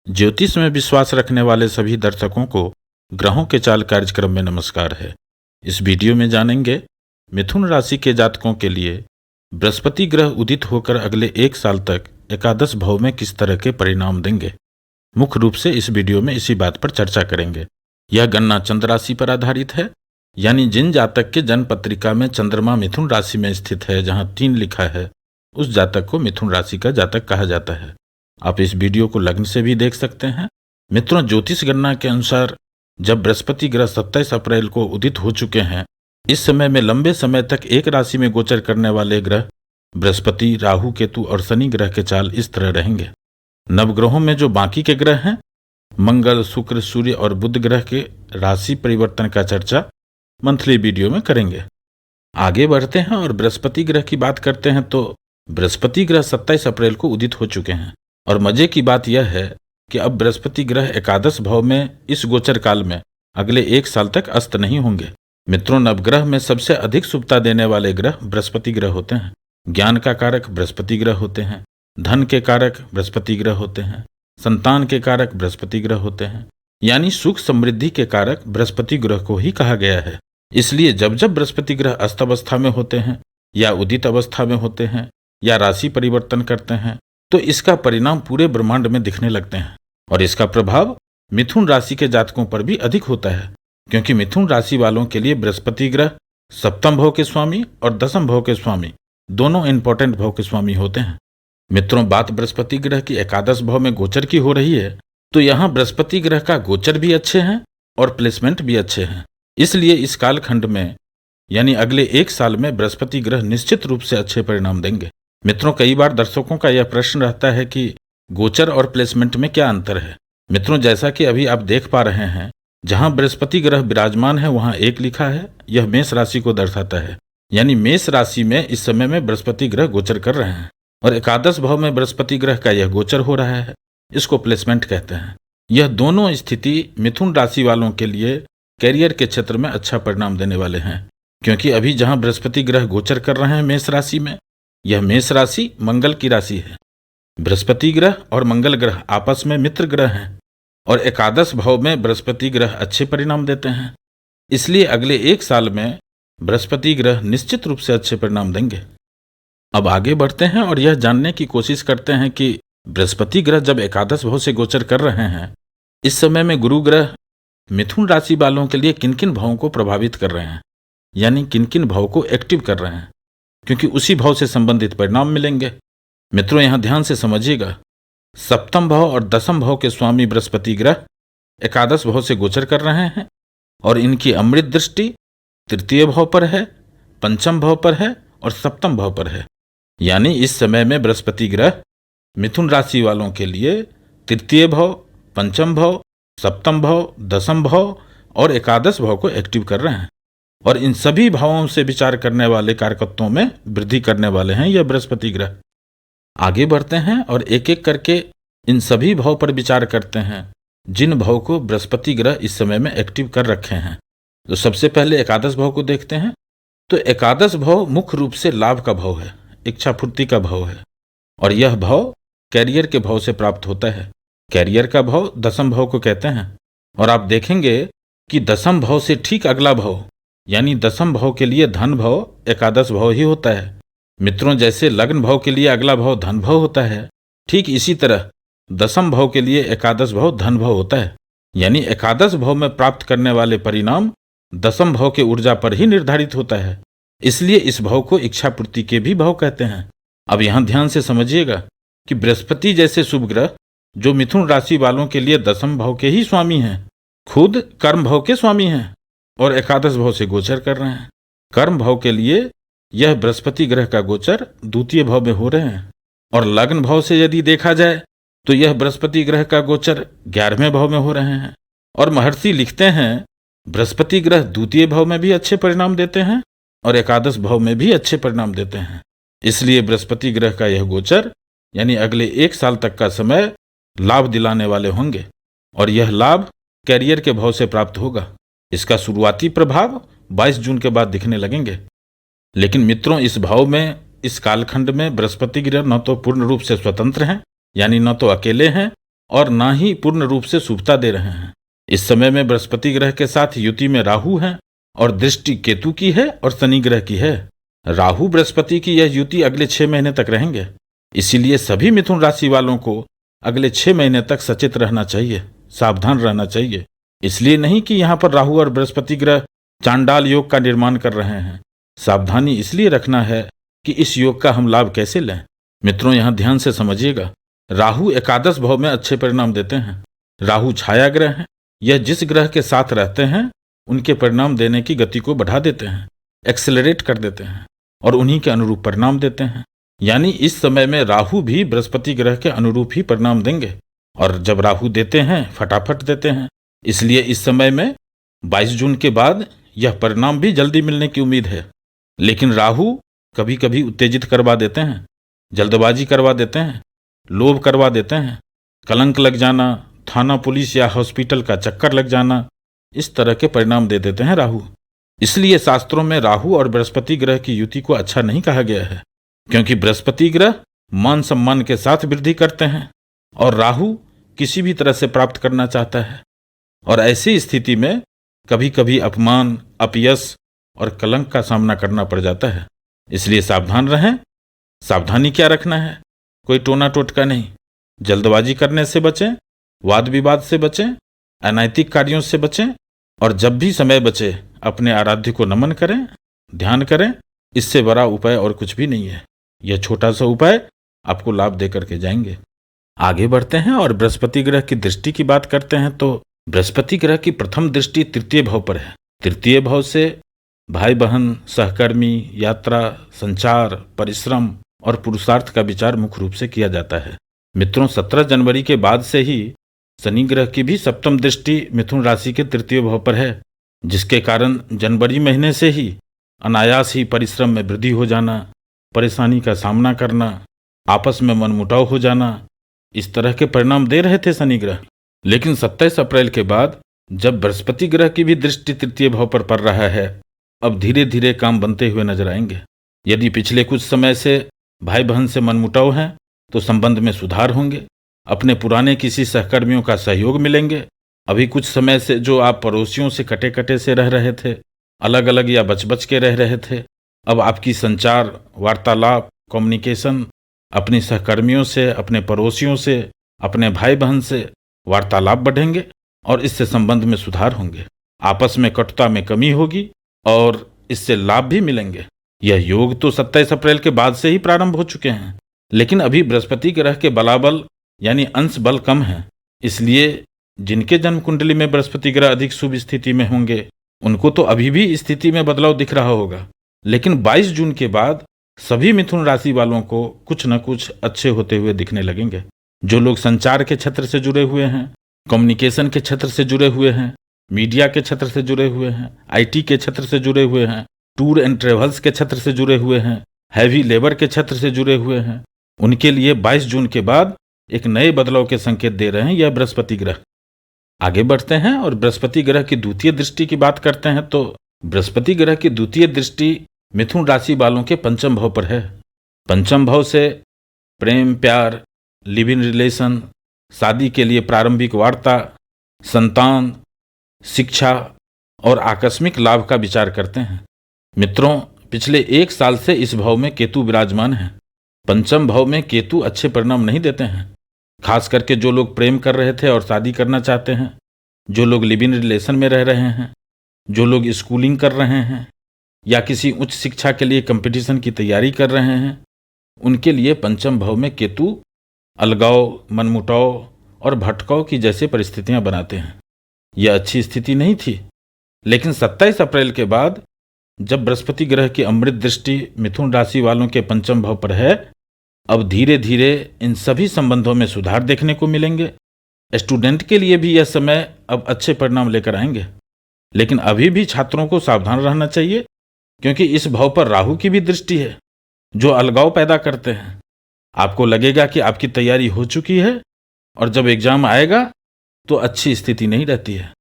ज्योतिष में विश्वास रखने वाले सभी दर्शकों को ग्रहों के चाल कार्यक्रम में नमस्कार है। इस वीडियो में जानेंगे मिथुन राशि के जातकों के लिए बृहस्पति ग्रह उदित होकर अगले 1 साल तक एकादश भाव में किस तरह के परिणाम देंगे। मुख्य रूप से इस वीडियो में इसी बात पर चर्चा करेंगे। यह गणना चंद्र राशि पर आधारित है, यानी जिन जातक के जन्म पत्रिका में चंद्रमा मिथुन राशि में स्थित है, जहां 3 लिखा है, उस जातक को मिथुन राशि का जातक कहा जाता है। आप इस वीडियो को लग्न से भी देख सकते हैं। मित्रों, ज्योतिष गणना के अनुसार जब बृहस्पति ग्रह 27 अप्रैल को उदित हो चुके हैं, इस समय में लंबे समय तक एक राशि में गोचर करने वाले ग्रह बृहस्पति, राहु, केतु और शनि ग्रह के चाल इस तरह रहेंगे। नवग्रहों में जो बाकी के ग्रह हैं, मंगल, शुक्र, सूर्य और बुध ग्रह के राशि परिवर्तन का चर्चा मंथली वीडियो में करेंगे। आगे बढ़ते हैं और बृहस्पति ग्रह की बात करते हैं। तो बृहस्पति ग्रह 27 अप्रैल को उदित हो चुके हैं और मजे की बात यह है कि अब बृहस्पति ग्रह एकादश भाव में इस गोचर काल में अगले 1 साल तक अस्त नहीं होंगे। मित्रों, नवग्रह में सबसे अधिक शुभता देने वाले ग्रह बृहस्पति ग्रह होते हैं। ज्ञान का कारक बृहस्पति ग्रह होते हैं, धन के कारक बृहस्पति ग्रह होते हैं, संतान के कारक बृहस्पति ग्रह होते हैं, यानी सुख समृद्धि के कारक बृहस्पति ग्रह को ही कहा गया है। इसलिए जब जब बृहस्पति ग्रह अस्त अवस्था में होते हैं या उदित अवस्था में होते हैं या राशि परिवर्तन करते हैं, तो इसका परिणाम पूरे ब्रह्मांड में दिखने लगते हैं। और इसका प्रभाव मिथुन राशि के जातकों पर भी अधिक होता है, क्योंकि मिथुन राशि वालों के लिए बृहस्पति ग्रह सप्तम भाव के स्वामी और दसम भाव के स्वामी, दोनों इंपॉर्टेंट भाव के स्वामी होते हैं। मित्रों, बात बृहस्पति ग्रह की एकादश भाव में गोचर की हो रही है, तो यहाँ बृहस्पति ग्रह का गोचर भी अच्छे हैं और प्लेसमेंट भी अच्छे हैं। इसलिए इस कालखंड में यानी अगले 1 साल में बृहस्पति ग्रह निश्चित रूप से अच्छे परिणाम देंगे। मित्रों, कई बार दर्शकों का यह प्रश्न रहता है कि गोचर और प्लेसमेंट में क्या अंतर है। मित्रों, जैसा कि अभी आप देख पा रहे हैं, जहां बृहस्पति ग्रह विराजमान है वहां 1 लिखा है। यह मेष राशि को दर्शाता है, यानी मेष राशि में इस समय में बृहस्पति ग्रह गोचर कर रहे हैं और एकादश भाव में बृहस्पति ग्रह का यह गोचर हो रहा है। इसको प्लेसमेंट कहते हैं। यह दोनों स्थिति मिथुन राशि वालों के लिए कैरियर के क्षेत्र में अच्छा परिणाम देने वाले हैं, क्योंकि अभी जहां बृहस्पति ग्रह गोचर कर रहे हैं मेष राशि में, यह मेष राशि मंगल की राशि है। बृहस्पति ग्रह और मंगल ग्रह आपस में मित्र ग्रह हैं और एकादश भाव में बृहस्पति ग्रह अच्छे परिणाम देते हैं। इसलिए अगले 1 साल में बृहस्पति ग्रह निश्चित रूप से अच्छे परिणाम देंगे। अब आगे बढ़ते हैं और यह जानने की कोशिश करते हैं कि बृहस्पति ग्रह जब एकादश भाव से गोचर कर रहे हैं, इस समय में गुरु ग्रह मिथुन राशि वालों के लिए किन किन भावों को प्रभावित कर रहे हैं, यानी किन किन भाव को एक्टिव कर रहे हैं, क्योंकि उसी भाव से संबंधित परिणाम मिलेंगे। मित्रों, यहां ध्यान से समझिएगा। सप्तम भाव और दसम भाव के स्वामी बृहस्पति ग्रह एकादश भाव से गोचर कर रहे हैं और इनकी अमृत दृष्टि तृतीय भाव पर है, पंचम भाव पर है और सप्तम भाव पर है। यानी इस समय में बृहस्पति ग्रह मिथुन राशि वालों के लिए तृतीय भाव, पंचम भाव, सप्तम भाव, दसम भाव और एकादश भाव को एक्टिव कर रहे हैं और इन सभी भावों से विचार करने वाले कारकत्वों में वृद्धि करने वाले हैं यह बृहस्पति ग्रह। आगे बढ़ते हैं और एक एक करके इन सभी भाव पर विचार करते हैं जिन भाव को बृहस्पति ग्रह इस समय में एक्टिव कर रखे हैं। तो सबसे पहले एकादश भाव को देखते हैं। तो एकादश भाव मुख्य रूप से लाभ का भाव है, इच्छा पूर्ति का भाव है और यह भाव कैरियर के भाव से प्राप्त होता है। कैरियर का भाव दसम भाव को कहते हैं और आप देखेंगे कि दसम भाव से ठीक अगला भाव यानी दसम भाव के लिए धन भाव एकादश भाव ही होता है। मित्रों, जैसे लग्न भाव के लिए अगला भाव धन भाव होता है, ठीक इसी तरह दसम भाव के लिए एकादश भाव धन भाव होता है। यानी एकादश भाव में प्राप्त करने वाले परिणाम दसम भाव के ऊर्जा पर ही निर्धारित होता है। इसलिए इस भाव को इच्छा पूर्ति के भी भाव कहते हैं। अब यहां ध्यान से समझिएगा कि बृहस्पति जैसे शुभ ग्रह जो मिथुन राशि वालों के लिए दसम भाव के ही स्वामी हैं, खुद कर्म भाव के स्वामी हैं और एकादश भाव से गोचर कर रहे हैं। कर्म भाव के लिए यह बृहस्पति ग्रह का गोचर द्वितीय भाव में हो रहे हैं और लग्न भाव से यदि देखा जाए तो यह बृहस्पति ग्रह का गोचर 11वें भाव में हो रहे हैं। और महर्षि लिखते हैं बृहस्पति ग्रह द्वितीय भाव में भी अच्छे परिणाम देते हैं और एकादश भाव में भी अच्छे परिणाम देते हैं। इसलिए बृहस्पति ग्रह का यह गोचर यानी अगले 1 साल तक का समय लाभ दिलाने वाले होंगे और यह लाभ कैरियर के भाव से प्राप्त होगा। इसका शुरुआती प्रभाव 22 जून के बाद दिखने लगेंगे। लेकिन मित्रों, इस भाव में इस कालखंड में बृहस्पति ग्रह न तो पूर्ण रूप से स्वतंत्र हैं, यानी न तो अकेले हैं और ना ही पूर्ण रूप से शुभता दे रहे हैं। इस समय में बृहस्पति ग्रह के साथ युति में राहु है और दृष्टि केतु की है और शनि ग्रह की है। राहु बृहस्पति की यह युति अगले 6 महीने तक रहेंगे। इसीलिए सभी मिथुन राशि वालों को अगले 6 महीने तक सचेत रहना चाहिए, सावधान रहना चाहिए। इसलिए नहीं कि यहाँ पर राहु और बृहस्पति ग्रह चांडाल योग का निर्माण कर रहे हैं। सावधानी इसलिए रखना है कि इस योग का हम लाभ कैसे लें। मित्रों, यहाँ ध्यान से समझिएगा। राहु एकादश भाव में अच्छे परिणाम देते हैं। राहु छाया ग्रह है। यह जिस ग्रह के साथ रहते हैं उनके परिणाम देने की गति को बढ़ा देते हैं, एक्सेलरेट कर देते हैं और उन्हीं के अनुरूप परिणाम देते हैं। यानी इस समय में राहु भी बृहस्पति ग्रह के अनुरूप ही परिणाम देंगे और जब राहु देते हैं फटाफट देते हैं। इसलिए इस समय में 22 जून के बाद यह परिणाम भी जल्दी मिलने की उम्मीद है। लेकिन राहु कभी कभी उत्तेजित करवा देते हैं, जल्दबाजी करवा देते हैं, लोभ करवा देते हैं, कलंक लग जाना, थाना पुलिस या हॉस्पिटल का चक्कर लग जाना, इस तरह के परिणाम दे देते हैं राहु। इसलिए शास्त्रों में राहु और बृहस्पति ग्रह की युति को अच्छा नहीं कहा गया है, क्योंकि बृहस्पति ग्रह मान सम्मान के साथ वृद्धि करते हैं और राहु किसी भी तरह से प्राप्त करना चाहता है। और ऐसी स्थिति में कभी कभी अपमान, अपयश और कलंक का सामना करना पड़ जाता है। इसलिए सावधान रहें। सावधानी क्या रखना है? कोई टोना टोटका नहीं, जल्दबाजी करने से बचें, वाद विवाद से बचें, अनैतिक कार्यों से बचें और जब भी समय बचे अपने आराध्य को नमन करें, ध्यान करें। इससे बड़ा उपाय और कुछ भी नहीं है। यह छोटा सा उपाय आपको लाभ दे करके जाएंगे। आगे बढ़ते हैं और बृहस्पति ग्रह की दृष्टि की बात करते हैं। तो बृहस्पति ग्रह की प्रथम दृष्टि तृतीय भाव पर है। तृतीय भाव से भाई बहन, सहकर्मी, यात्रा, संचार, परिश्रम और पुरुषार्थ का विचार मुख्य रूप से किया जाता है। मित्रों, 17 जनवरी के बाद से ही शनि ग्रह की भी सप्तम दृष्टि मिथुन राशि के तृतीय भाव पर है, जिसके कारण जनवरी महीने से ही अनायास ही परिश्रम में वृद्धि हो जाना, परेशानी का सामना करना, आपस में मनमुटाव हो जाना, इस तरह के परिणाम दे रहे थे शनि ग्रह। लेकिन 27 अप्रैल के बाद जब बृहस्पति ग्रह की भी दृष्टि तृतीय भाव पर पड़ रहा है, अब धीरे धीरे काम बनते हुए नजर आएंगे। यदि पिछले कुछ समय से भाई बहन से मनमुटाव है तो संबंध में सुधार होंगे। अपने पुराने किसी सहकर्मियों का सहयोग मिलेंगे। अभी कुछ समय से जो आप पड़ोसियों से कटे कटे से रह रहे थे, अलग अलग या बच बच के रह रहे थे, अब आपकी संचार, वार्तालाप, कम्युनिकेशन अपने सहकर्मियों से, अपने पड़ोसियों से, अपने भाई बहन से वार्तालाप बढ़ेंगे और इससे संबंध में सुधार होंगे। आपस में कटुता में कमी होगी और इससे लाभ भी मिलेंगे। यह योग तो 27 अप्रैल के बाद से ही प्रारंभ हो चुके हैं, लेकिन अभी बृहस्पति ग्रह के बलाबल यानी अंश बल कम है। इसलिए जिनके जन्म कुंडली में बृहस्पति ग्रह अधिक शुभ स्थिति में होंगे उनको तो अभी भी स्थिति में बदलाव दिख रहा होगा। लेकिन 22 जून के बाद सभी मिथुन राशि वालों को कुछ न कुछ अच्छे होते हुए दिखने लगेंगे। जो लोग संचार के क्षेत्र से जुड़े हुए हैं, कम्युनिकेशन के क्षेत्र से जुड़े हुए हैं, मीडिया के क्षेत्र से जुड़े हुए हैं, आईटी के क्षेत्र से जुड़े हुए हैं, टूर एंड ट्रेवल्स के क्षेत्र से जुड़े हुए हैं, हैवी लेबर के क्षेत्र से जुड़े हुए हैं, उनके लिए 22 जून के बाद एक नए बदलाव के संकेत दे रहे हैं यह बृहस्पति ग्रह। आगे बढ़ते हैं और बृहस्पति ग्रह की द्वितीय दृष्टि की बात करते हैं। तो बृहस्पति ग्रह की द्वितीय दृष्टि मिथुन राशि वालों के पंचम भाव पर है। पंचम भाव से प्रेम, प्यार, लिव इन रिलेशन, शादी के लिए प्रारंभिक वार्ता, संतान, शिक्षा और आकस्मिक लाभ का विचार करते हैं। मित्रों, पिछले 1 साल से इस भाव में केतु विराजमान है। पंचम भाव में केतु अच्छे परिणाम नहीं देते हैं। खास करके जो लोग प्रेम कर रहे थे और शादी करना चाहते हैं, जो लोग लिव इन रिलेशन में रह रहे हैं, जो लोग स्कूलिंग कर रहे हैं या किसी उच्च शिक्षा के लिए कंपटीशन की तैयारी कर रहे हैं, उनके लिए पंचम भाव में केतु अलगाव, मनमुटाव और भटकाव की जैसे परिस्थितियां बनाते हैं। यह अच्छी स्थिति नहीं थी। लेकिन 27 अप्रैल के बाद जब बृहस्पति ग्रह की अमृत दृष्टि मिथुन राशि वालों के पंचम भाव पर है, अब धीरे धीरे इन सभी संबंधों में सुधार देखने को मिलेंगे। स्टूडेंट के लिए भी यह समय अब अच्छे परिणाम लेकर आएंगे। लेकिन अभी भी छात्रों को सावधान रहना चाहिए, क्योंकि इस भाव पर राहु की भी दृष्टि है जो अलगाव पैदा करते हैं। आपको लगेगा कि आपकी तैयारी हो चुकी है और जब एग्जाम आएगा तो अच्छी स्थिति नहीं रहती है।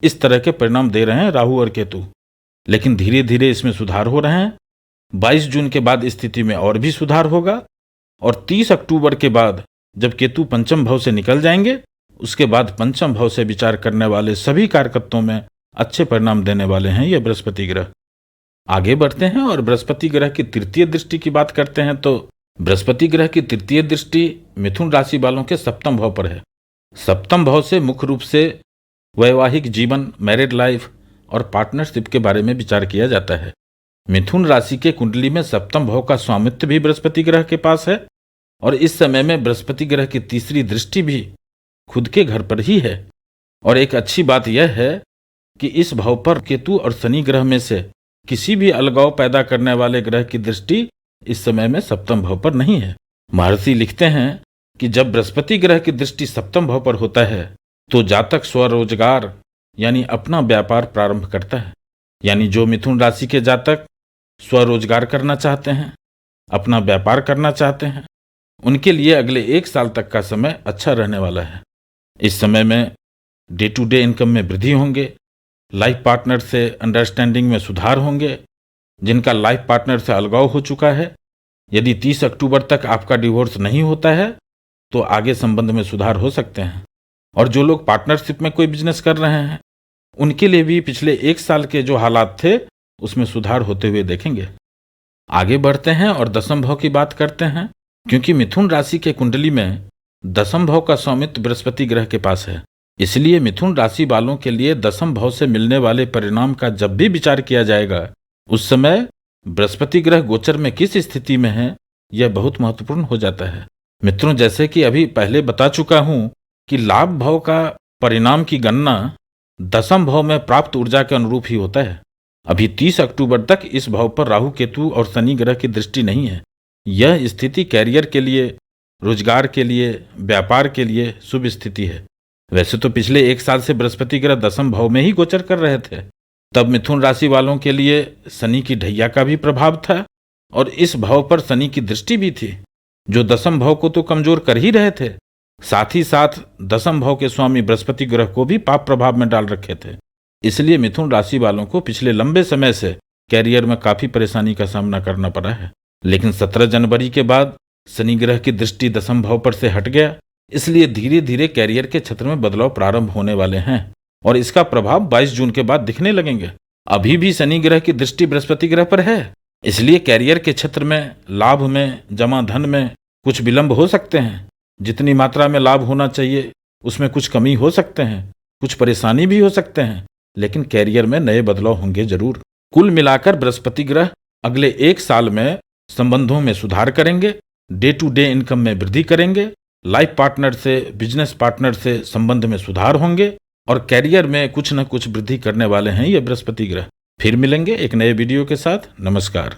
इस तरह के परिणाम दे रहे हैं राहु और केतु। लेकिन धीरे धीरे इसमें सुधार हो रहे हैं। 22 जून के बाद स्थिति में और भी सुधार होगा और 30 अक्टूबर के बाद जब केतु पंचम भाव से निकल जाएंगे उसके बाद पंचम भाव से विचार करने वाले सभी कार्यकर्ताओं में अच्छे परिणाम देने वाले हैं ये बृहस्पति ग्रह। आगे बढ़ते हैं और बृहस्पति ग्रह की तृतीय दृष्टि की बात करते हैं। तो बृहस्पति ग्रह की तृतीय दृष्टि मिथुन राशि वालों के सप्तम भाव पर है। सप्तम भाव से मुख्य रूप से वैवाहिक जीवन, मैरिड लाइफ और पार्टनरशिप के बारे में विचार किया जाता है। मिथुन राशि के कुंडली में सप्तम भाव का स्वामित्व भी बृहस्पति ग्रह के पास है और इस समय में बृहस्पति ग्रह की तीसरी दृष्टि भी खुद के घर पर ही है। और एक अच्छी बात यह है कि इस भाव पर केतु और शनि ग्रह में से किसी भी अलगाव पैदा करने वाले ग्रह की दृष्टि इस समय में सप्तम भाव पर नहीं है। महर्षि लिखते हैं कि जब बृहस्पति ग्रह की दृष्टि सप्तम भाव पर होता है तो जातक स्वरोजगार यानी अपना व्यापार प्रारंभ करता है। यानी जो मिथुन राशि के जातक स्वरोजगार करना चाहते हैं, अपना व्यापार करना चाहते हैं, उनके लिए अगले 1 साल तक का समय अच्छा रहने वाला है। इस समय में डे टू डे इनकम में वृद्धि होंगे, लाइफ पार्टनर से अंडरस्टैंडिंग में सुधार होंगे। जिनका लाइफ पार्टनर से अलगाव हो चुका है, यदि 30 अक्टूबर तक आपका डिवोर्स नहीं होता है तो आगे संबंध में सुधार हो सकते हैं। और जो लोग पार्टनरशिप में कोई बिजनेस कर रहे हैं उनके लिए भी पिछले 1 साल के जो हालात थे उसमें सुधार होते हुए देखेंगे। आगे बढ़ते हैं और दसम भाव की बात करते हैं। क्योंकि मिथुन राशि के कुंडली में दसम भाव का स्वामित्व बृहस्पति ग्रह के पास है, इसलिए मिथुन राशि वालों के लिए दसम भाव से मिलने वाले परिणाम का जब भी विचार किया जाएगा उस समय बृहस्पति ग्रह गोचर में किस स्थिति में है यह बहुत महत्वपूर्ण हो जाता है। मित्रों, जैसे कि अभी पहले बता चुका हूं कि लाभ भाव का परिणाम की गणना दसम भाव में प्राप्त ऊर्जा के अनुरूप ही होता है। अभी 30 अक्टूबर तक इस भाव पर राहु, केतु और शनि ग्रह की दृष्टि नहीं है। यह स्थिति कैरियर के लिए, रोजगार के लिए, व्यापार के लिए शुभ स्थिति है। वैसे तो पिछले 1 साल से बृहस्पति ग्रह दसम भाव में ही गोचर कर रहे थे, तब मिथुन राशि वालों के लिए शनि की ढैया का भी प्रभाव था और इस भाव पर शनि की दृष्टि भी थी जो दसम भाव को तो कमजोर कर ही रहे थे, साथ ही साथ दसम भाव के स्वामी बृहस्पति ग्रह को भी पाप प्रभाव में डाल रखे थे। इसलिए मिथुन राशि वालों को पिछले लंबे समय से कैरियर में काफी परेशानी का सामना करना पड़ा है। लेकिन 17 जनवरी के बाद शनि ग्रह की दृष्टि दसम भाव पर से हट गया, इसलिए धीरे धीरे कैरियर के क्षेत्र में बदलाव प्रारंभ होने वाले हैं और इसका प्रभाव 22 जून के बाद दिखने लगेंगे। अभी भी शनि ग्रह की दृष्टि बृहस्पति ग्रह पर है, इसलिए कैरियर के क्षेत्र में, लाभ में, जमा धन में कुछ विलंब हो सकते हैं। जितनी मात्रा में लाभ होना चाहिए उसमें कुछ कमी हो सकते हैं, कुछ परेशानी भी हो सकते हैं, लेकिन कैरियर में नए बदलाव होंगे जरूर। कुल मिलाकर बृहस्पति ग्रह अगले 1 साल में संबंधों में सुधार करेंगे, डे टू डे इनकम में वृद्धि करेंगे, लाइफ पार्टनर से, बिजनेस पार्टनर से संबंध में सुधार होंगे और कैरियर में कुछ न कुछ वृद्धि करने वाले हैं ये बृहस्पति ग्रह। फिर मिलेंगे एक नए वीडियो के साथ। नमस्कार।